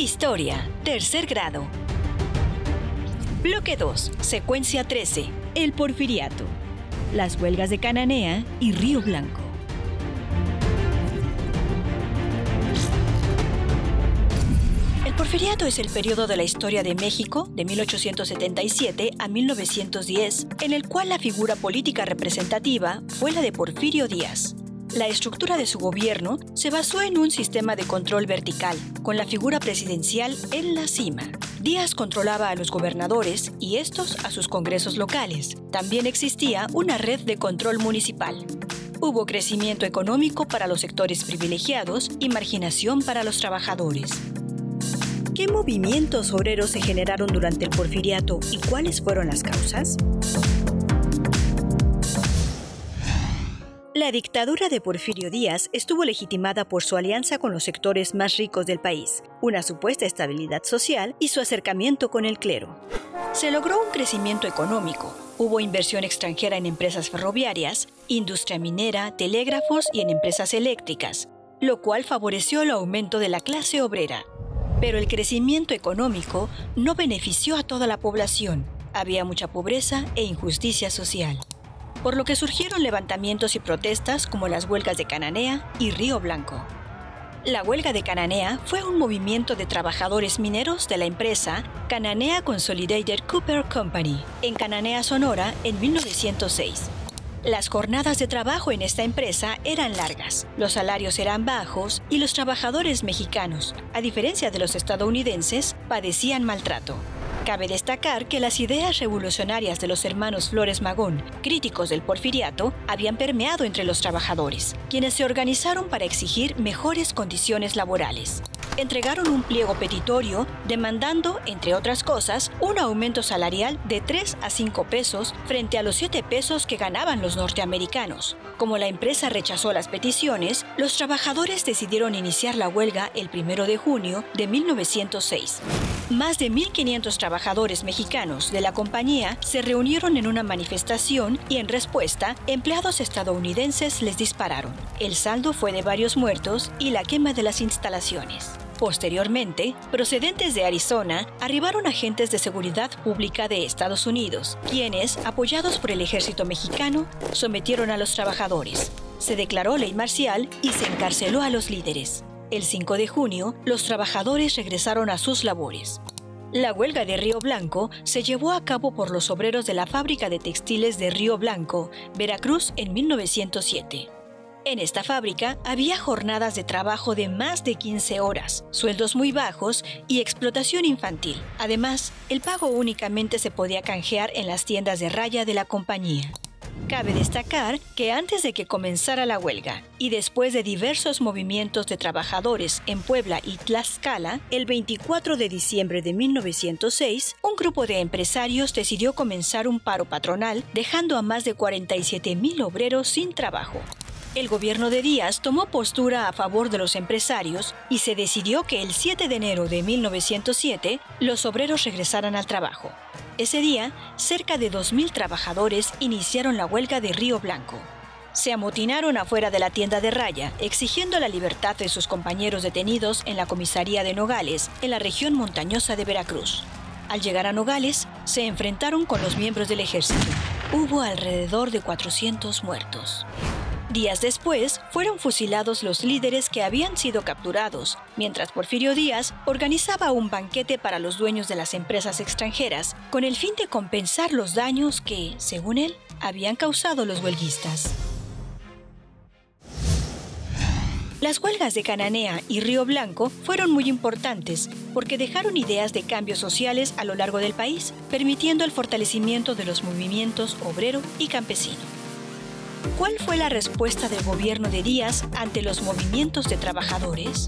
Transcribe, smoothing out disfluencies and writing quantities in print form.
Historia, tercer grado. Bloque 2, secuencia 13. El Porfiriato. Las huelgas de Cananea y Río Blanco. El Porfiriato es el periodo de la historia de México de 1877 a 1910, en el cual la figura política representativa fue la de Porfirio Díaz. La estructura de su gobierno se basó en un sistema de control vertical, con la figura presidencial en la cima. Díaz controlaba a los gobernadores y estos a sus congresos locales. También existía una red de control municipal. Hubo crecimiento económico para los sectores privilegiados y marginación para los trabajadores. ¿Qué movimientos obreros se generaron durante el Porfiriato y cuáles fueron las causas? La dictadura de Porfirio Díaz estuvo legitimada por su alianza con los sectores más ricos del país, una supuesta estabilidad social y su acercamiento con el clero. Se logró un crecimiento económico. Hubo inversión extranjera en empresas ferroviarias, industria minera, telégrafos y en empresas eléctricas, lo cual favoreció el aumento de la clase obrera. Pero el crecimiento económico no benefició a toda la población. Había mucha pobreza e injusticia social, por lo que surgieron levantamientos y protestas como las huelgas de Cananea y Río Blanco. La huelga de Cananea fue un movimiento de trabajadores mineros de la empresa Cananea Consolidated Copper Company, en Cananea, Sonora, en 1906. Las jornadas de trabajo en esta empresa eran largas, los salarios eran bajos y los trabajadores mexicanos, a diferencia de los estadounidenses, padecían maltrato. Cabe destacar que las ideas revolucionarias de los hermanos Flores Magón, críticos del Porfiriato, habían permeado entre los trabajadores, quienes se organizaron para exigir mejores condiciones laborales. Entregaron un pliego petitorio demandando, entre otras cosas, un aumento salarial de 3 a 5 pesos frente a los 7 pesos que ganaban los norteamericanos. Como la empresa rechazó las peticiones, los trabajadores decidieron iniciar la huelga el 1 de junio de 1906. Más de 1.500 trabajadores mexicanos de la compañía se reunieron en una manifestación y, en respuesta, empleados estadounidenses les dispararon. El saldo fue de varios muertos y la quema de las instalaciones. Posteriormente, procedentes de Arizona, arribaron agentes de seguridad pública de Estados Unidos, quienes, apoyados por el ejército mexicano, sometieron a los trabajadores. Se declaró ley marcial y se encarceló a los líderes. El 5 de junio, los trabajadores regresaron a sus labores. La huelga de Río Blanco se llevó a cabo por los obreros de la fábrica de textiles de Río Blanco, Veracruz, en 1907. En esta fábrica había jornadas de trabajo de más de 15 horas, sueldos muy bajos y explotación infantil. Además, el pago únicamente se podía canjear en las tiendas de raya de la compañía. Cabe destacar que antes de que comenzara la huelga y después de diversos movimientos de trabajadores en Puebla y Tlaxcala, el 24 de diciembre de 1906, un grupo de empresarios decidió comenzar un paro patronal, dejando a más de 47,000 obreros sin trabajo. El gobierno de Díaz tomó postura a favor de los empresarios y se decidió que el 7 de enero de 1907 los obreros regresaran al trabajo. Ese día, cerca de 2,000 trabajadores iniciaron la huelga de Río Blanco. Se amotinaron afuera de la tienda de raya, exigiendo la libertad de sus compañeros detenidos en la comisaría de Nogales, en la región montañosa de Veracruz. Al llegar a Nogales, se enfrentaron con los miembros del ejército. Hubo alrededor de 400 muertos. Días después, fueron fusilados los líderes que habían sido capturados, mientras Porfirio Díaz organizaba un banquete para los dueños de las empresas extranjeras, con el fin de compensar los daños que, según él, habían causado los huelguistas. Las huelgas de Cananea y Río Blanco fueron muy importantes porque dejaron ideas de cambios sociales a lo largo del país, permitiendo el fortalecimiento de los movimientos obrero y campesino. ¿Cuál fue la respuesta del gobierno de Díaz ante los movimientos de trabajadores?